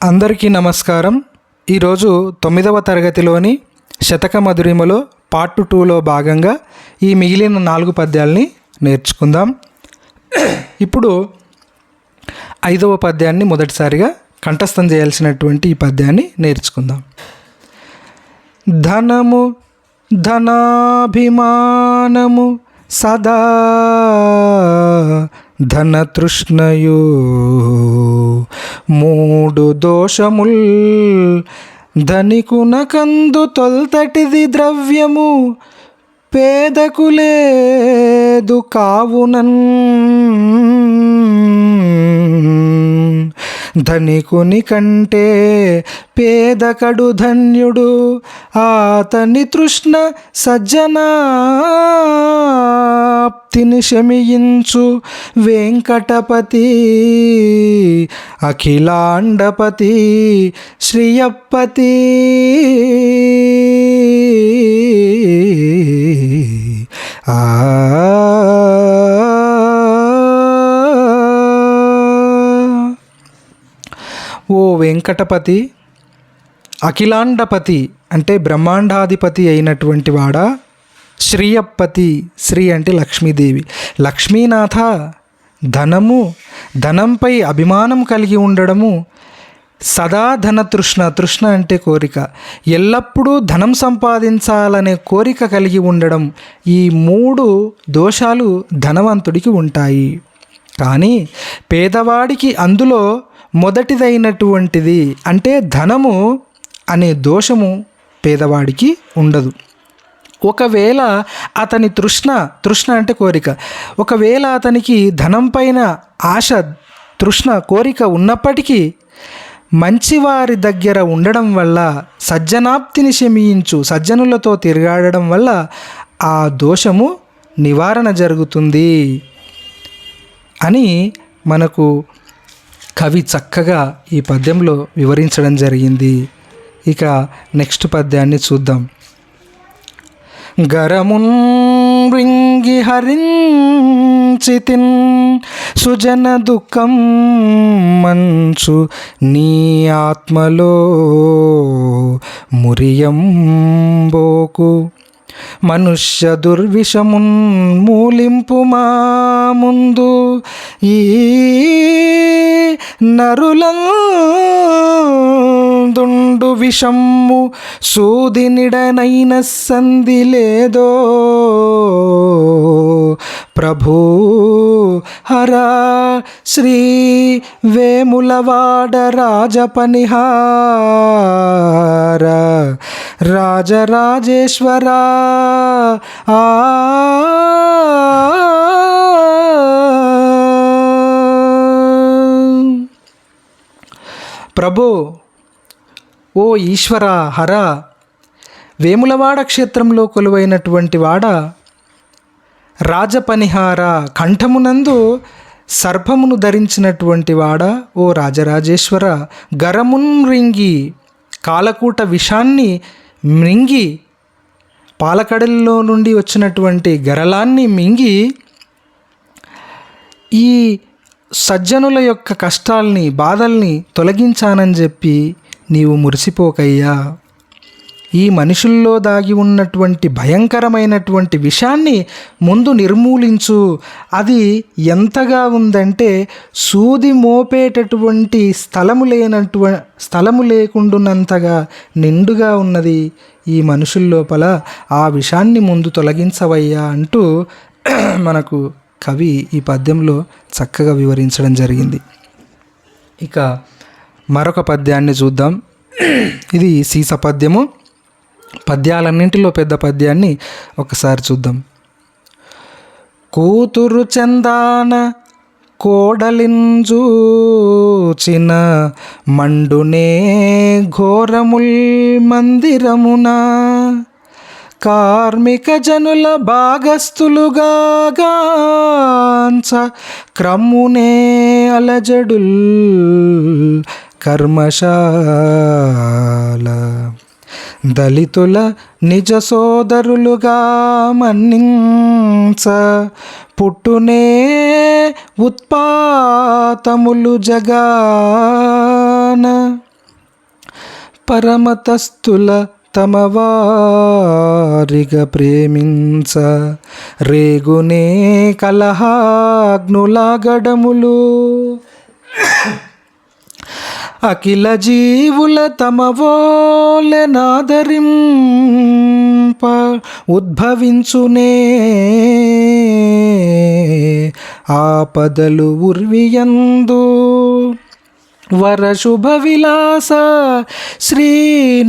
అందరికీ నమస్కారం. ఈరోజు 9వ తరగతిలోని శతక మధురిమలో పార్ట్ 2లో భాగంగా ఈ మిగిలిన 4 పద్యాల్ని నేర్చుకుందాం. ఇప్పుడు 5వ పద్యాన్ని మొదటిసారిగా కంఠస్థం చేయాల్సినటువంటి ఈ పద్యాన్ని నేర్చుకుందాం. ధనము ధనాభిమానము సదా ధనతృష్ణయు మూడు దోషముల్ ధనికునకందు తొల్తటిది ద్రవ్యము పేదకు లేదు కావునన్ ధనికుని కంటే పేదకడు ధన్యుడు ఆతని తృష్ణ సజ్జనాప్తిని శమియించు వెంకటపతి అఖిలాండపతి శ్రీయప్పతి ఓ వెంకటపతి, అఖిలాండపతి అంటే బ్రహ్మాండాధిపతి అయినటువంటి వాడా, శ్రీయప్పతి, శ్రీ అంటే లక్ష్మీదేవి, లక్ష్మీనాథ, ధనంపై అభిమానం కలిగి ఉండడము, సదా ధనతృష్ణ, తృష్ణ అంటే కోరిక, ఎల్లప్పుడూ ధనం సంపాదించాలనే కోరిక కలిగి ఉండడం, ఈ 3 దోషాలు ధనవంతుడికి ఉంటాయి. కానీ పేదవాడికి అందులో మొదటిదైనటువంటిది అంటే ధనము అనే దోషము పేదవాడికి ఉండదు. ఒకవేళ అతని తృష్ణ అంటే కోరిక, ఒకవేళ అతనికి ధనం పైన ఆశ, తృష్ణ, కోరిక ఉన్నప్పటికీ మంచివారి దగ్గర ఉండడం వల్ల, సజ్జనాప్తిని శమించు, సజ్జనులతో తిరగాడడం వల్ల ఆ దోషము నివారణ జరుగుతుంది అని మనకు కవి చక్కగా ఈ పద్యంలో వివరించడం జరిగింది. ఇక నెక్స్ట్ పద్యాన్ని చూద్దాం. గరమున్ రింగి హరించితిన్ సుజన దుఃఖం మంచు నీ ఆత్మలో మురియంబోకు మనుష్య దుర్విషమున్ మూలింపు మా ముందు ఈ నరులందుండు విషమ్ము సూదినిడనైన సంధి లేదో ప్రభు హరా శ్రీ వేములవాడ రాజపనిహార రాజరాజేశ్వర ప్రభు, ఓ ఈశ్వర, హర, వేములవాడ క్షేత్రంలో కొలువైనటువంటి వాడ, రాజపనిహార, కంఠమునందు సర్పమును ధరించినటువంటి వాడ, ఓ రాజరాజేశ్వర, గరమున్ రింగి, కాలకూట విషాన్ని మృంగి, పాలకడల్లో నుండి వచ్చినటువంటి గరలాన్ని మింగి ఈ సజ్జనుల యొక్క కష్టాల్ని, బాధల్ని తొలగించానని చెప్పి నీవు మురిసిపోకయ్యా. ఈ మనుషుల్లో దాగి ఉన్నటువంటి భయంకరమైనటువంటి విషాన్ని ముందు నిర్మూలించు. అది ఎంతగా ఉందంటే సూది మోపేటటువంటి స్థలము లేకుండానంతగా నిండుగా ఉన్నది ఈ మనుషుల లోపల. ఆ విషాన్ని ముందు తొలగించవయ్యా అంటూ మనకు కవి ఈ పద్యంలో చక్కగా వివరించడం జరిగింది. ఇక మరొక పద్యాన్ని చూద్దాం. ఇది సీస పద్యము. పద్యాలన్నింటిలో పెద్ద పద్యాన్ని ఒకసారి చూద్దాం. కూతురు చందాన కోడలింజూచిన మండునే ఘోరముల్ మందిరమున కార్మిక జనుల భాగస్థులుగాంచ క్రమ్మునే అలజడుల్ కర్మశాల దళితుల నిజ సోదరులుగా మన్నించ పుట్టునే ఉత్పాతములు జగాన పరమతస్థుల తమవారిగా ప్రేమించ రేగునే కలహాగ్నులాగడములు అఖిల జీవుల తమవోలెనాదరింప ఉద్భవించునే ఆపదలు ఉర్వియందు వరశుభ విలాస శ్రీ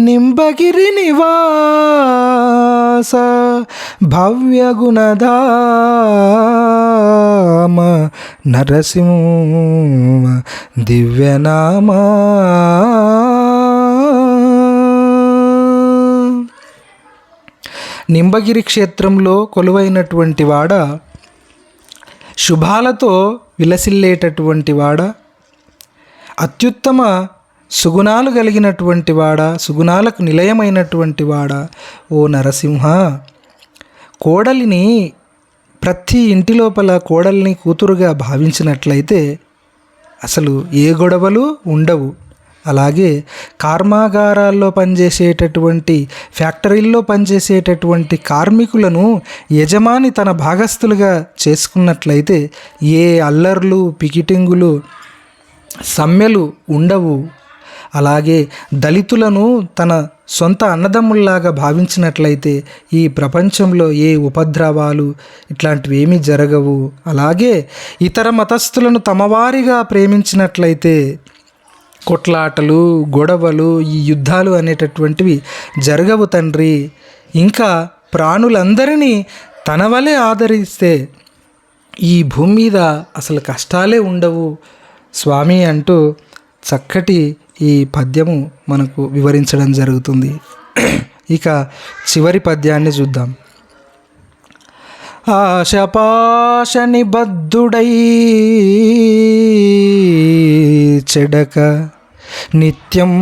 నింబగిరి నివాస భవ్య గుణధామ నరసింహ దివ్యనామ. నింబగిరి క్షేత్రంలో కొలువైనటువంటి వాడ, శుభాలతో విలసిల్లేటటువంటి వాడ, అత్యుత్తమ సుగుణాలు కలిగినటువంటి వాడ, సుగుణాలకు నిలయమైనటువంటి వాడ ఓ నరసింహ. కోడలిని ప్రతి ఇంటి లోపల కోడలిని కూతురుగా భావించినట్లయితే అసలు ఏ గొడవలు ఉండవు. అలాగే కర్మాగారాల్లో పనిచేసేటటువంటి, ఫ్యాక్టరీల్లో పనిచేసేటటువంటి కార్మికులను యజమాని తన భాగస్థులుగా చేసుకున్నట్లయితే ఏ అల్లర్లు, పికిటింగులు, సమ్మెలు ఉండవు. అలాగే దళితులను తన సొంత అన్నదమ్ముల్లాగా భావించినట్లయితే ఈ ప్రపంచంలో ఏ ఉపద్రవాలు ఇట్లాంటివి ఏమీ జరగవు. అలాగే ఇతర మతస్థులను తమవారిగా ప్రేమించినట్లయితే కొట్లాటలు, గొడవలు, ఈ యుద్ధాలు అనేటటువంటివి జరగవు తండ్రి. ఇంకా ప్రాణులందరినీ తన వలె ఆదరిస్తే ఈ భూమి మీద అసలు కష్టాలే ఉండవు స్వామి అంటూ చక్కటి ఈ పద్యము మనకు వివరించడం జరుగుతుంది. ఇక చివరి పద్యాన్ని చూద్దాం. ఆశపాశ నిబద్ధుడై చెడక నిత్యం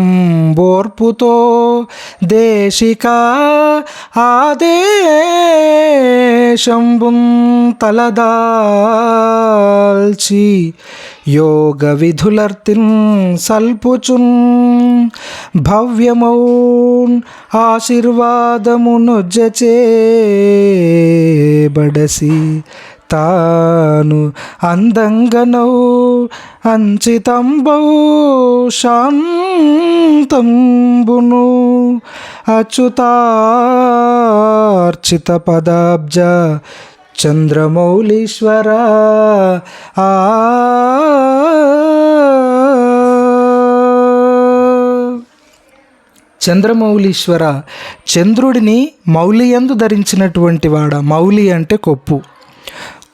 ఓర్పుతో దేశికా ఆదేశంబుం తలదాల్చి యోగ విధులర్తిన్ సల్పుచున్ భవ్యమౌన్ ఆశీర్వాదమునొజ్జచే బడసి తాను అందంగనౌ అంచితంబౌ శాంతంబును అచ్యుతార్చిత పదాబ్జ చంద్రమౌళీశ్వర. చంద్రమౌళీశ్వర, చంద్రుడిని మౌలియందు ధరించినటువంటి వాడ. మౌలి అంటే కొప్పు,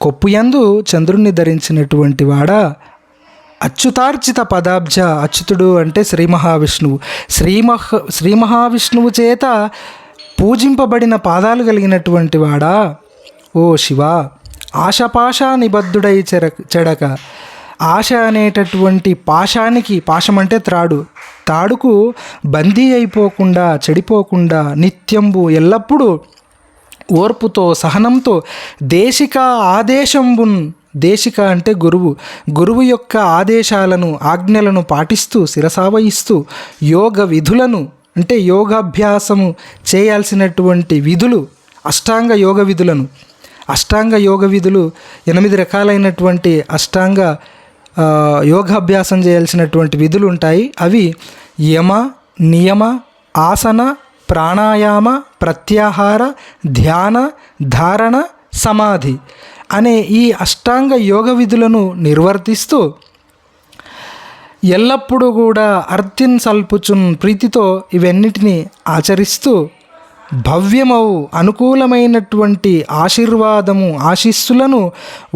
కొప్పుయందు చంద్రుణ్ణి ధరించినటువంటి వాడ. అచ్యుతార్చిత పదాబ్జ, అచ్యుతుడు అంటే శ్రీ మహావిష్ణువు. శ్రీ మహావిష్ణువు చేత పూజింపబడిన పాదాలు కలిగినటువంటి వాడా ఓ శివ. ఆశపాశ నిబద్ధుడై చెడక, ఆశ అనేటటువంటి పాశానికి, పాశం అంటే త్రాడు, తాడుకు బందీ అయిపోకుండా, చెడిపోకుండా నిత్యంబు ఎల్లప్పుడూ ఓర్పుతో, సహనంతో దేశిక ఆదేశంబున్, దేశిక అంటే గురువు, గురువు యొక్క ఆదేశాలను, ఆజ్ఞలను పాటిస్తూ శిరసావహిస్తూ యోగ విధులను అంటే యోగాభ్యాసము చేయాల్సినటువంటి విధులు, అష్టాంగ యోగ విధులను, అష్టాంగ యోగ విధులు 8 రకాలైనటువంటి అష్టాంగ యోగాభ్యాసం చేయాల్సినటువంటి విధులు ఉంటాయి. అవి యమ, నియమ, ఆసన, ప్రాణాయామ, ప్రత్యాహార, ధ్యాన, ధారణ, సమాధి అనే ఈ అష్టాంగ యోగ విధులను నిర్వర్తిస్తూ ఎల్లప్పుడూ కూడా అర్తిన్ సల్పుచున్ ప్రీతితో ఇవన్నిటినీ ఆచరిస్తూ భవ్యమౌ అనుకూలమైనటువంటి ఆశీర్వాదము, ఆశీస్సులను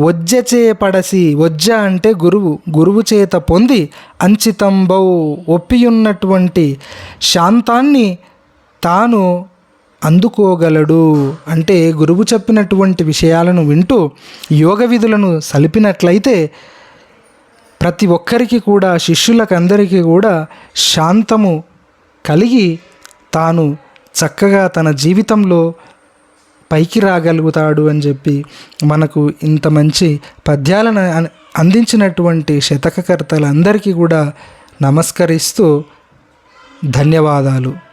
వజ్జచే పడసి, వజ్జ అంటే గురువు, గురువు చేత పొంది అంచితంబౌ ఒప్పియున్నటువంటి శాంతాన్ని తాను అందుకోగలడు. అంటే గురువు చెప్పినటువంటి విషయాలను వింటూ యోగ విధులను సలిపినట్లయితే ప్రతి ఒక్కరికి కూడా, శిష్యులకందరికీ కూడా శాంతము కలిగి తాను చక్కగా తన జీవితంలో పైకి రాగలుగుతాడు అని చెప్పి మనకు ఇంత మంచి పద్యాలను అందించినటువంటి శతకకర్తలందరికీ కూడా నమస్కరిస్తూ ధన్యవాదాలు.